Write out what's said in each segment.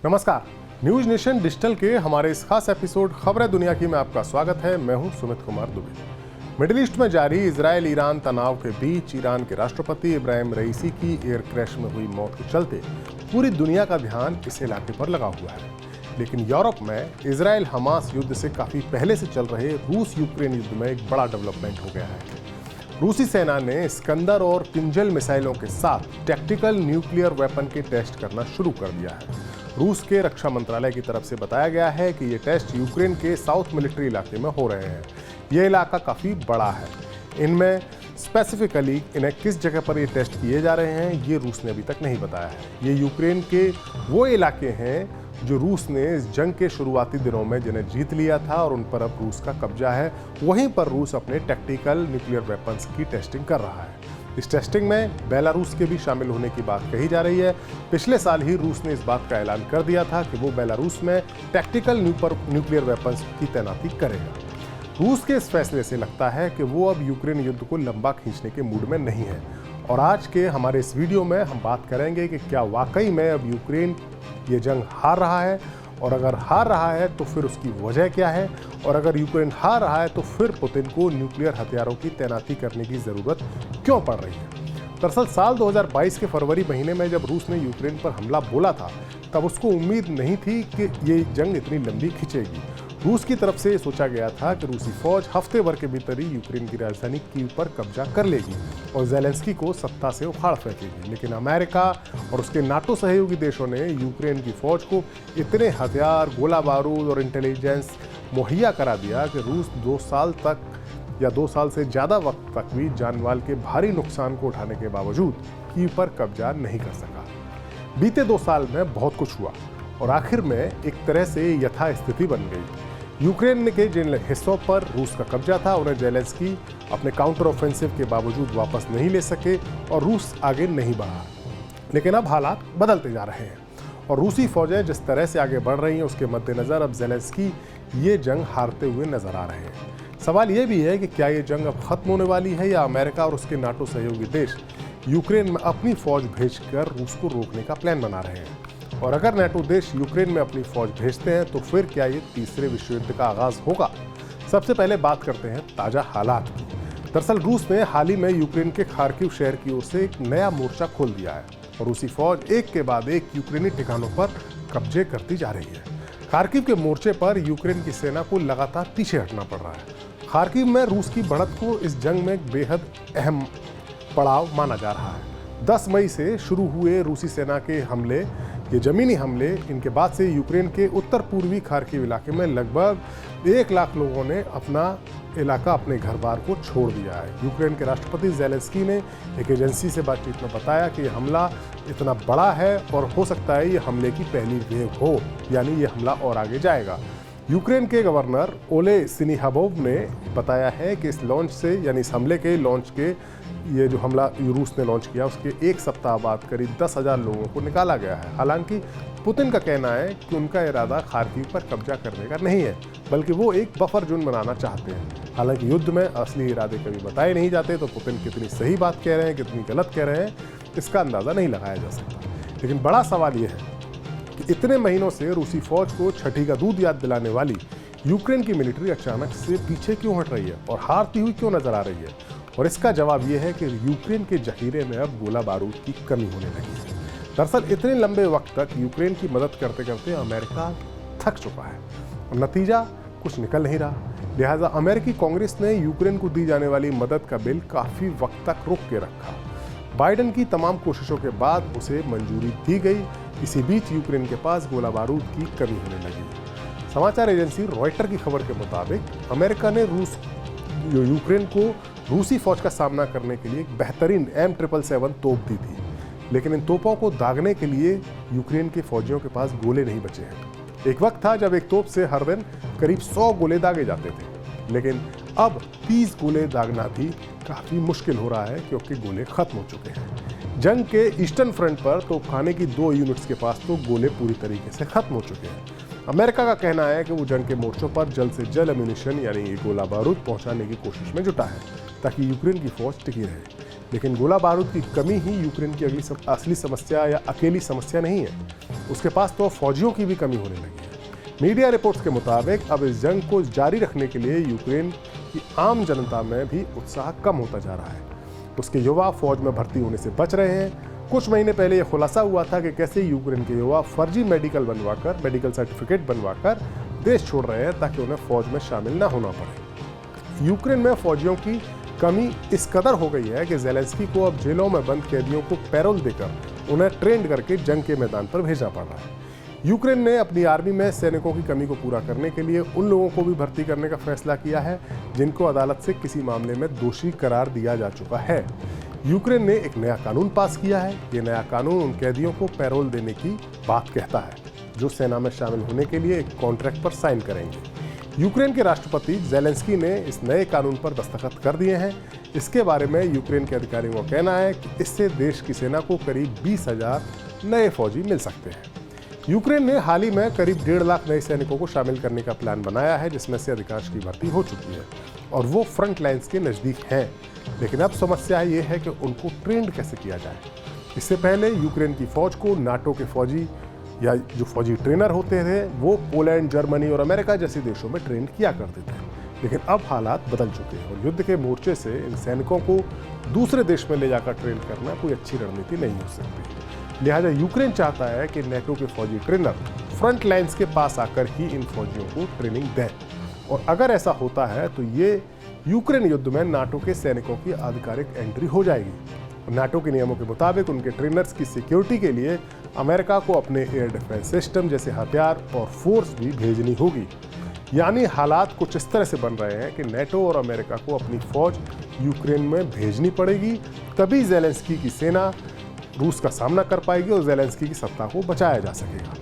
नमस्कार, news nation digital के हमारे इस खास एपिसोड खबरें दुनिया की में आपका स्वागत है। मैं हूं सुमित कुमार दुबे। मिडिल ईस्ट में जारी इजरायल ईरान तनाव के बीच ईरान के राष्ट्रपति इब्राहिम रईसी की एयर क्रैश में हुई मौत के चलते पूरी दुनिया का ध्यान इस इलाके पर लगा हुआ है। लेकिन यूरोप में इजरायल हमास युद्ध से काफी पहले से चल रहे रूस यूक्रेन युद्ध में एक बड़ा डेवलपमेंट हो गया है। रूसी सेना ने स्कंदर और किंजल मिसाइलों के साथ टैक्टिकल न्यूक्लियर वेपन के टेस्ट करना शुरू कर दिया है। रूस के रक्षा मंत्रालय की तरफ से बताया गया है कि ये टेस्ट यूक्रेन के साउथ मिलिट्री इलाके में हो रहे हैं। ये इलाका काफ़ी बड़ा है। इनमें स्पेसिफिकली इन्हें किस जगह पर ये टेस्ट किए जा रहे हैं ये रूस ने अभी तक नहीं बताया है। ये यूक्रेन के वो इलाके हैं जो रूस ने इस जंग के शुरुआती दिनों में जिन्हें जीत लिया था और उन पर अब रूस का कब्जा है। वहीं पर रूस अपने टैक्टिकल न्यूक्लियर वेपन्स की टेस्टिंग कर रहा है। इस टेस्टिंग में बेलारूस के भी शामिल होने की बात कही जा रही है। पिछले साल ही रूस ने इस बात का ऐलान कर दिया था कि वो बेलारूस में टैक्टिकल न्यूक्लियर वेपन्स की तैनाती करेगा। रूस के इस फैसले से लगता है कि वो अब यूक्रेन युद्ध को लंबा खींचने के मूड में नहीं है। और आज के हमारे इस वीडियो में हम बात करेंगे कि क्या वाकई में अब यूक्रेन ये जंग हार रहा है, और अगर हार रहा है तो फिर उसकी वजह क्या है, और अगर यूक्रेन हार रहा है तो फिर पुतिन को न्यूक्लियर हथियारों की तैनाती करने की ज़रूरत क्यों पड़ रही है। दरअसल साल 2022 के फरवरी महीने में जब रूस ने यूक्रेन पर हमला बोला था तब उसको उम्मीद नहीं थी कि ये जंग इतनी लंबी खिंचेगी। रूस की तरफ से सोचा गया था कि रूसी फौज हफ्ते भर के भीतर ही यूक्रेन की राजधानी कीव पर कब्जा कर लेगी और ज़ेलेंस्की को सत्ता से उखाड़ फेंकेगी। लेकिन अमेरिका और उसके नाटो सहयोगी देशों ने यूक्रेन की फौज को इतने हथियार, गोला बारूद और इंटेलिजेंस मुहैया करा दिया कि रूस 2 साल तक या 2 साल से ज़्यादा वक्त तक भी जानमाल के भारी नुकसान को उठाने के बावजूद कीव पर कब्जा नहीं कर सका। बीते 2 साल में बहुत कुछ हुआ और आखिर में एक तरह से यथास्थिति बन गई। यूक्रेन के जिन हिस्सों पर रूस का कब्जा था उन्हें ज़ेलेंस्की अपने काउंटर ऑफेंसिव के बावजूद वापस नहीं ले सके और रूस आगे नहीं बढ़ा। लेकिन अब हालात बदलते जा रहे हैं और रूसी फौजें जिस तरह से आगे बढ़ रही हैं उसके मद्देनज़र अब ज़ेलेंस्की ये जंग हारते हुए नजर आ रहे हैं। सवाल ये भी है कि क्या ये जंग अब खत्म होने वाली है या अमेरिका और उसके नाटो सहयोगी देश यूक्रेन में अपनी फौज भेजकर रूस को रोकने का प्लान बना रहे हैं। और अगर नाटो देश यूक्रेन में अपनी फौज भेजते हैं तो फिर क्या ये तीसरे विश्व युद्ध का आगाज होगा। सबसे पहले बात करते हैं ताज़ा हालात की। दरअसल रूस ने हाल ही में यूक्रेन के खार्किव शहर की ओर से एक नया मोर्चा खोल दिया है और रूसी फौज एक के बाद एक यूक्रेनी ठिकानों पर कब्जे करती जा रही है। खार्किव के मोर्चे पर यूक्रेन की सेना को लगातार पीछे हटना पड़ रहा है। खार्किव में रूस की बढ़त को इस जंग में एक बेहद अहम पड़ाव माना जा रहा है। 10 मई से शुरू हुए रूसी सेना के हमले, ये जमीनी हमले, इनके बाद से यूक्रेन के उत्तर पूर्वी खार्किव इलाके में लगभग 1 लाख लोगों ने अपना इलाका, अपने घर बार को छोड़ दिया है। यूक्रेन के राष्ट्रपति ज़ेलेंस्की ने एक एजेंसी से बातचीत में बताया कि ये हमला इतना बड़ा है और हो सकता है ये हमले की पहली वेव हो, यानी ये हमला और आगे जाएगा। यूक्रेन के गवर्नर ओले सिनिहाबोव ने बताया है कि इस लॉन्च से, यानी इस हमले के लॉन्च के, ये जो हमला रूस ने लॉन्च किया उसके 1 सप्ताह बाद करीब 10,000 लोगों को निकाला गया है। हालांकि पुतिन का कहना है कि उनका इरादा खार्किव पर कब्जा करने का नहीं है, बल्कि वो एक बफर जोन बनाना चाहते हैं। हालांकि युद्ध में असली इरादे कभी बताए नहीं जाते, तो पुतिन कितनी सही बात कह रहे हैं, कितनी गलत कह रहे हैं, इसका अंदाज़ा नहीं लगाया जा सकता। लेकिन बड़ा सवाल ये है कि इतने महीनों से रूसी फौज को छठी का दूध याद दिलाने वाली यूक्रेन की मिलिट्री अचानक से पीछे क्यों हट रही है और हारती हुई क्यों नजर आ रही है। और इसका जवाब यह है कि यूक्रेन के जखीरे में अब गोला बारूद की कमी होने लगी है। दरअसल इतने लंबे वक्त तक यूक्रेन की मदद करते करते अमेरिका थक चुका है और नतीजा कुछ निकल नहीं रहा। लिहाजा अमेरिकी कांग्रेस ने यूक्रेन को दी जाने वाली मदद का बिल काफ़ी वक्त तक रोक के रखा। बाइडेन की तमाम कोशिशों के बाद उसे मंजूरी दी गई। इसी बीच यूक्रेन के पास गोला बारूद की कमी होने लगी। समाचार एजेंसी रॉयटर की खबर के मुताबिक अमेरिका ने यूक्रेन को रूसी फौज का सामना करने के लिए एक बेहतरीन M777 तोप दी थी, लेकिन इन तोपों को दागने के लिए यूक्रेन के फौजियों के पास गोले नहीं बचे हैं। एक वक्त था जब एक तोप से हर दिन करीब 100 गोले दागे जाते थे, लेकिन अब 30 गोले दागना भी काफ़ी मुश्किल हो रहा है क्योंकि गोले खत्म हो चुके हैं। जंग के ईस्टर्न फ्रंट पर तोपखाने की 2 यूनिट्स के पास तो गोले पूरी तरीके से खत्म हो चुके हैं। अमेरिका का कहना है कि वो जंग के मोर्चों पर जल्द से जल्द एम्यूनिशन यानी गोला बारूद पहुंचाने की कोशिश में जुटा है ताकि यूक्रेन की फौज टिकी रहे। लेकिन गोला बारूद की कमी ही यूक्रेन की असली समस्या या अकेली समस्या नहीं है। उसके पास तो फौजियों की भी कमी होने लगी है। मीडिया रिपोर्ट्स के मुताबिक अब इस जंग को जारी रखने के लिए यूक्रेन की आम जनता में भी उत्साह कम होता जा रहा है। उसके युवा फौज में भर्ती होने से बच रहे हैं। कुछ महीने पहले यह खुलासा हुआ था कि कैसे यूक्रेन के युवा फर्जी मेडिकल सर्टिफिकेट बनवाकर देश छोड़ रहे हैं ताकि उन्हें फौज में शामिल न होना पड़े। यूक्रेन में फौजियों की कमी इस कदर हो गई है कि ज़ेलेंस्की को अब जेलों में बंद कैदियों को पैरोल देकर उन्हें ट्रेंड करके जंग के मैदान पर भेजना पड़ रहा है। यूक्रेन ने अपनी आर्मी में सैनिकों की कमी को पूरा करने के लिए उन लोगों को भी भर्ती करने का फैसला किया है जिनको अदालत से किसी मामले में दोषी करार दिया जा चुका है। यूक्रेन ने एक नया कानून पास किया है। ये नया कानून उन कैदियों को पैरोल देने की बात कहता है जो सेना में शामिल होने के लिए एक कॉन्ट्रैक्ट पर साइन करेंगे। यूक्रेन के राष्ट्रपति ज़ेलेंस्की ने इस नए कानून पर दस्तखत कर दिए हैं। इसके बारे में यूक्रेन के अधिकारियों का कहना है कि इससे देश की सेना को करीब 20,000 नए फौजी मिल सकते हैं। यूक्रेन ने हाल ही में करीब 1.5 लाख नए सैनिकों को शामिल करने का प्लान बनाया है, जिसमें से अधिकांश की भर्ती हो चुकी है और वो फ्रंट लाइन्स के नज़दीक हैं। लेकिन अब समस्या ये है कि उनको ट्रेंड कैसे किया जाए। इससे पहले यूक्रेन की फौज को नाटो के फौजी या जो फौजी ट्रेनर होते थे वो पोलैंड, जर्मनी और अमेरिका जैसे देशों में ट्रेन किया करते थे। लेकिन अब हालात बदल चुके हैं और युद्ध के मोर्चे से इन सैनिकों को दूसरे देश में ले जाकर ट्रेन करना कोई अच्छी रणनीति नहीं हो सकती। लिहाजा यूक्रेन चाहता है कि नाटो के फौजी ट्रेनर फ्रंट लाइन्स के पास आकर ही इन फौजियों को ट्रेनिंग दें। और अगर ऐसा होता है तो ये यूक्रेन युद्ध में नाटो के सैनिकों की आधिकारिक एंट्री हो जाएगी। नाटो के नियमों के मुताबिक उनके ट्रेनर्स की सिक्योरिटी के लिए अमेरिका को अपने एयर डिफेंस सिस्टम जैसे हथियार और फोर्स भी भेजनी होगी। यानी हालात कुछ इस तरह से बन रहे हैं कि नाटो और अमेरिका को अपनी फौज यूक्रेन में भेजनी पड़ेगी, तभी ज़ेलेंस्की की सेना रूस का सामना कर पाएगी और ज़ेलेंस्की की सत्ता को बचाया जा सकेगा।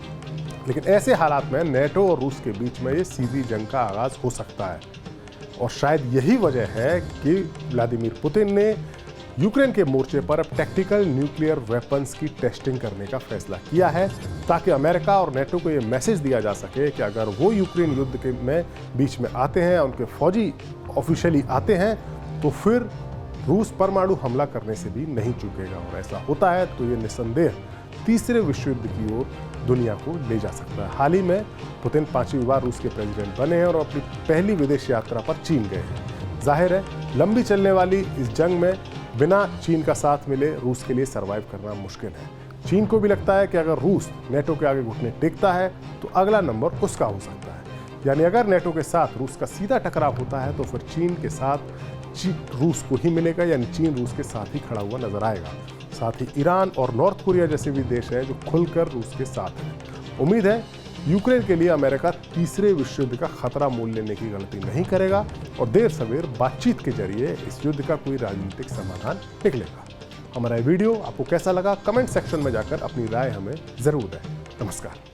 लेकिन ऐसे हालात में नाटो और रूस के बीच में ये सीधी जंग का आगाज़ हो सकता है और शायद यही वजह है कि व्लादिमीर पुतिन ने यूक्रेन के मोर्चे पर अब टैक्टिकल न्यूक्लियर वेपन्स की टेस्टिंग करने का फैसला किया है ताकि अमेरिका और नाटो को ये मैसेज दिया जा सके कि अगर वो यूक्रेन युद्ध के बीच में आते हैं, उनके फौजी ऑफिशियली आते हैं, तो फिर रूस परमाणु हमला करने से भी नहीं चूकेगा। और ऐसा होता है तो ये निस्संदेह तीसरे विश्व युद्ध की ओर दुनिया को ले जा सकता है। हाल ही में पुतिन 5वीं बार रूस के प्रेसिडेंट बने हैं और अपनी पहली विदेश यात्रा पर चीन गए हैं। जाहिर है लंबी चलने वाली इस जंग में बिना चीन का साथ मिले रूस के लिए सर्वाइव करना मुश्किल है। चीन को भी लगता है कि अगर रूस नाटो के आगे घुटने टेकता है तो अगला नंबर उसका हो सकता है। यानी अगर नाटो के साथ रूस का सीधा टकराव होता है तो फिर चीन के साथ रूस को ही मिलेगा, यानी चीन रूस के साथ ही खड़ा हुआ नजर आएगा। साथ ही ईरान और नॉर्थ कोरिया जैसे भी देश हैं जो खुलकर रूस के साथ हैं। उम्मीद है यूक्रेन के लिए अमेरिका तीसरे विश्व युद्ध का खतरा मोल लेने की गलती नहीं करेगा और देर सवेर बातचीत के जरिए इस युद्ध का कोई राजनीतिक समाधान निकलेगा। हमारा वीडियो आपको कैसा लगा कमेंट सेक्शन में जाकर अपनी राय हमें जरूर दें। नमस्कार।